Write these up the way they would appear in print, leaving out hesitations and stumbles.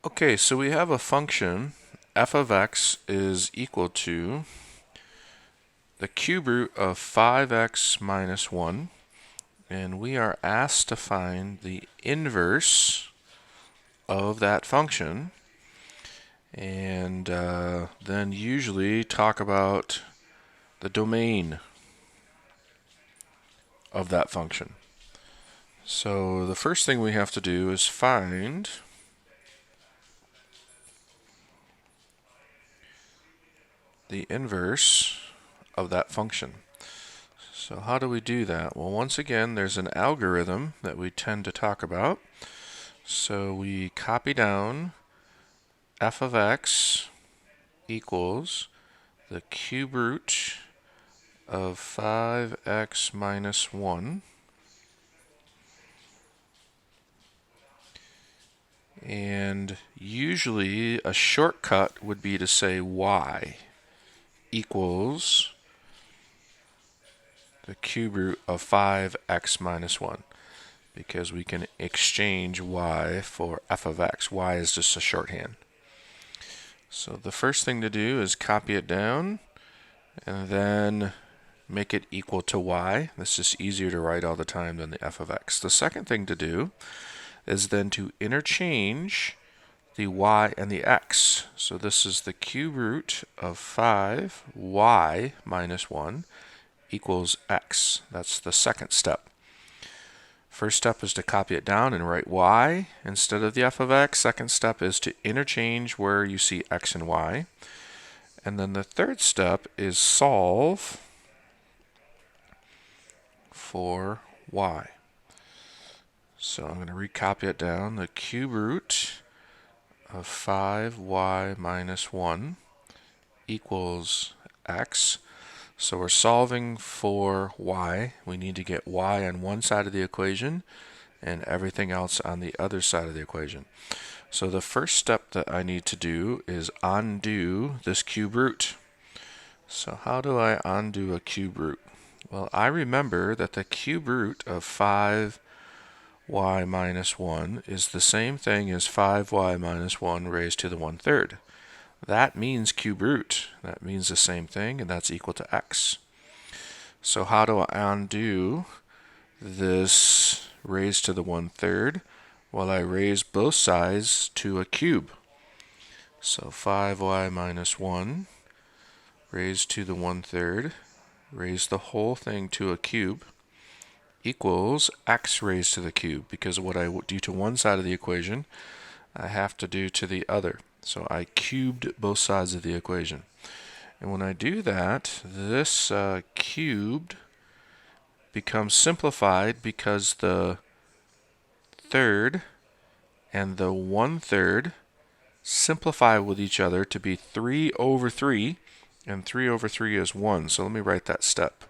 Okay, so we have a function f of x is equal to the cube root of 5x minus 1, and we are asked to find the inverse of that function, and then usually talk about the domain of that function. So the first thing we have to do is find the inverse of that function. So how do we do that? Well, once again, there's an algorithm that we tend to talk about. So we copy down f of x equals the cube root of 5x minus 1. And usually a shortcut would be to say y equals the cube root of 5x minus 1, because we can exchange y for f of x. Y is just a shorthand. So the first thing to do is copy it down and then make it equal to y. This is easier to write all the time than the f of x. The second thing to do is then to interchange the y and the x. So this is the cube root of 5y minus 1 equals x. That's the second step. First step is to copy it down and write y instead of the f of x. Second step is to interchange where you see x and y. And then the third step is solve for y. So I'm going to recopy it down. The cube root of 5y minus 1 equals x. So we're solving for y. We need to get y on one side of the equation and everything else on the other side of the equation. So the first step that I need to do is undo this cube root. So how do I undo a cube root? Well, I remember that the cube root of 5y minus 1 is the same thing as 5y minus 1 raised to the 1/3. That means cube root. That means the same thing, and that's equal to x. So how do I undo this raised to the 1/3? Well, I raise both sides to a cube. So 5y minus 1 raised to the 1/3, raise the whole thing to a cube, equals x raised to the cube, because what I do to one side of the equation, I have to do to the other. So I cubed both sides of the equation. And when I do that, this cubed becomes simplified because the third and the 1/3 simplify with each other to be 3 over 3, and 3 over 3 is 1. So let me write that step.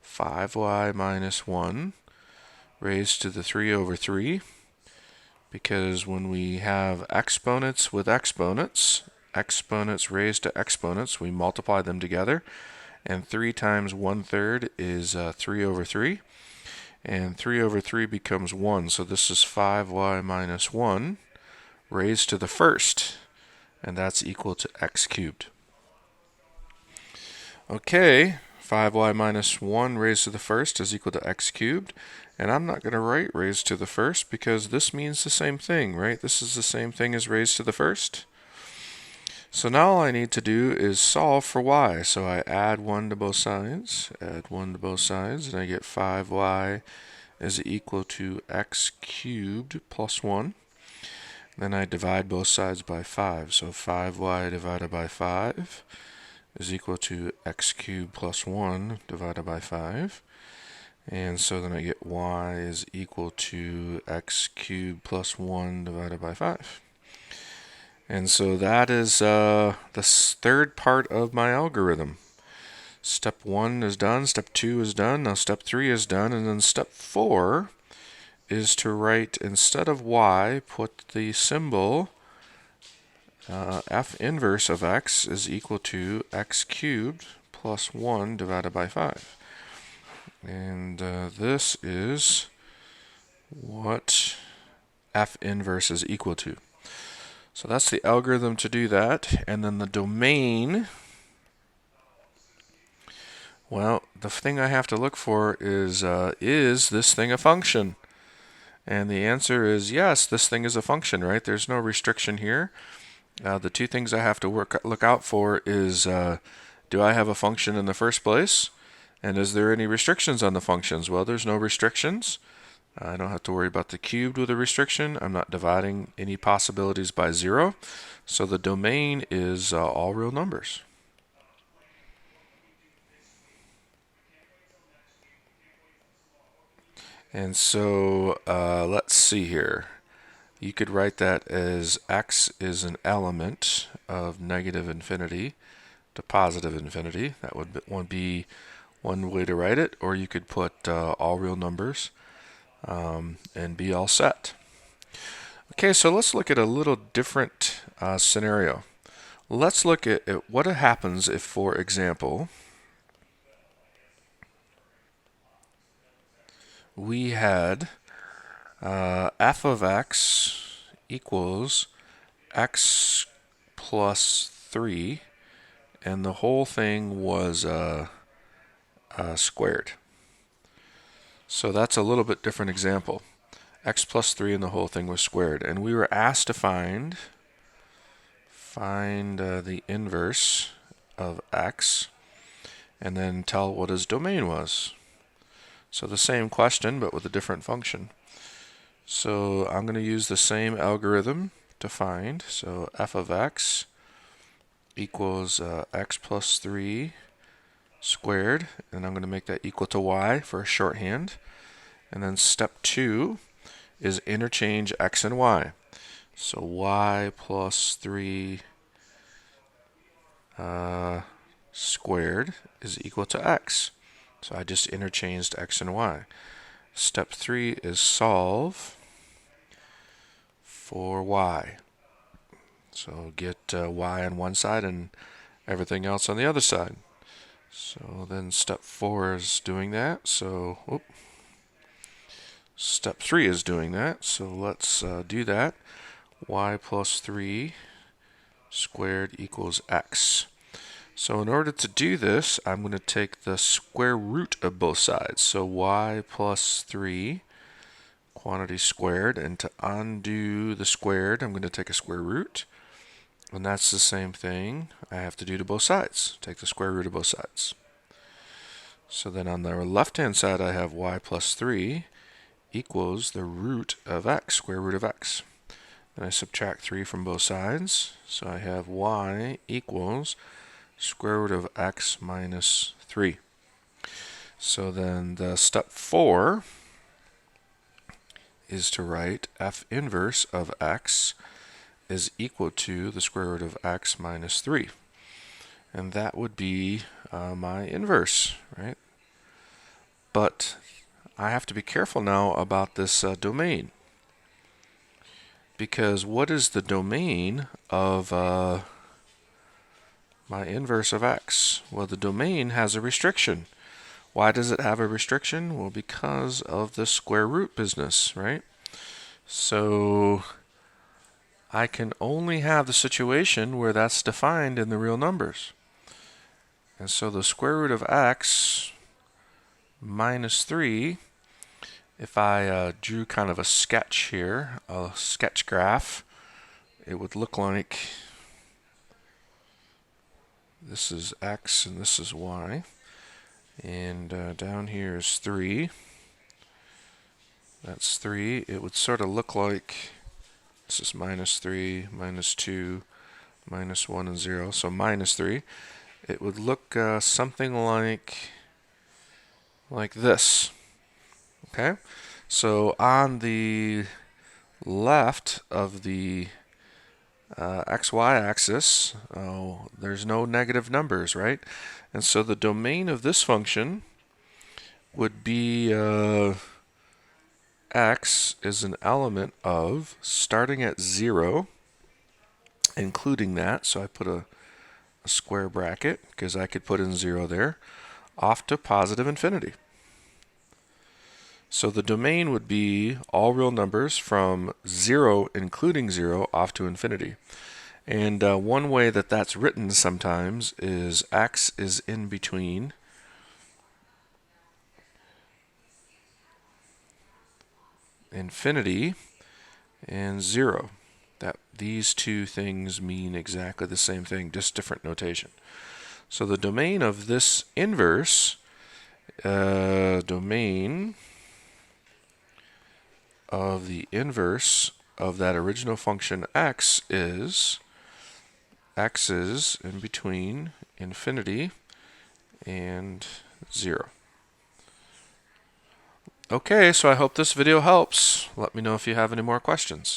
5y minus 1 raised to the 3 over 3, because when we have exponents with exponents, exponents raised to exponents, we multiply them together, and 3 times 1/3 is 3 over 3, and 3 over 3 becomes 1, so this is 5y minus 1 raised to the first, and that's equal to x cubed. Okay, 5y minus 1 raised to the first is equal to x cubed. And I'm not going to write raised to the first because this means the same thing, right? This is the same thing as raised to the first. So now all I need to do is solve for y. So I add 1 to both sides, and I get 5y is equal to x cubed plus 1. Then I divide both sides by 5. So 5y divided by 5 is equal to x cubed plus 1 divided by 5. And so then I get y is equal to x cubed plus 1 divided by 5. And so that is the third part of my algorithm. Step 1 is done, step 2 is done, now step 3 is done, and then step 4 is to write, instead of y, put the symbol f inverse of x is equal to x cubed plus 1 divided by 5. And this is what f inverse is equal to. So that's the algorithm to do that. And then the domain, well, the thing I have to look for is this thing a function? And the answer is yes, this thing is a function, right? There's no restriction here. The two things I have to look out for is do I have a function in the first place? And is there any restrictions on the functions? Well, there's no restrictions. I don't have to worry about the cubed with a restriction. I'm not dividing any possibilities by 0. So the domain is all real numbers. And so let's see here. You could write that as x is an element of negative infinity to positive infinity. That would be one way to write it. Or you could put all real numbers and be all set. Okay, so let's look at a little different scenario. Let's look at what happens if, for example, we had f of x equals x plus 3, and the whole thing was squared. So that's a little bit different example. X plus 3 and the whole thing was squared. And we were asked to find the inverse of x and then tell what his domain was. So the same question, but with a different function. So I'm going to use the same algorithm to find. So f of x equals x plus 3 squared, and I'm going to make that equal to y for a shorthand. And then step 2 is interchange x and y. So y plus 3 squared is equal to x. So I just interchanged x and y. Step 3 is solve for y. So get y on one side and everything else on the other side. So then step 4 is doing that. So step 3 is doing that. So let's do that. Y plus 3 squared equals x. So in order to do this, I'm going to take the square root of both sides. So y plus 3 quantity squared, and to undo the squared, I'm going to take a square root. And that's the same thing I have to do to both sides. Take the square root of both sides. So then on the left-hand side, I have y plus 3 equals the root of x, square root of x. Then I subtract 3 from both sides. So I have y equals square root of x minus 3. So then the step 4 is to write f inverse of x is equal to the square root of x minus 3. And that would be my inverse, right? But I have to be careful now about this domain. Because what is the domain of my inverse of x? Well, the domain has a restriction. Why does it have a restriction? Well, because of the square root business, right? So I can only have the situation where that's defined in the real numbers. And so the square root of x minus 3, if I drew kind of a sketch here, a sketch graph, it would look like this is x and this is y. And down here is 3. That's 3. It would sort of look like this is minus 3, minus 2, minus 1, and 0. So minus 3. It would look something like this. Okay? So on the left of the xy axis, there's no negative numbers, right? And so the domain of this function would be x is an element of starting at 0, including that. So I put a square bracket because I could put in 0 there, off to positive infinity. So the domain would be all real numbers from 0, including 0, off to infinity. And one way that that's written sometimes is x is in between infinity and 0. That these two things mean exactly the same thing, just different notation. So the domain of this inverse, domain of the inverse of that original function x is in between infinity and 0. Okay, so I hope this video helps. Let me know if you have any more questions.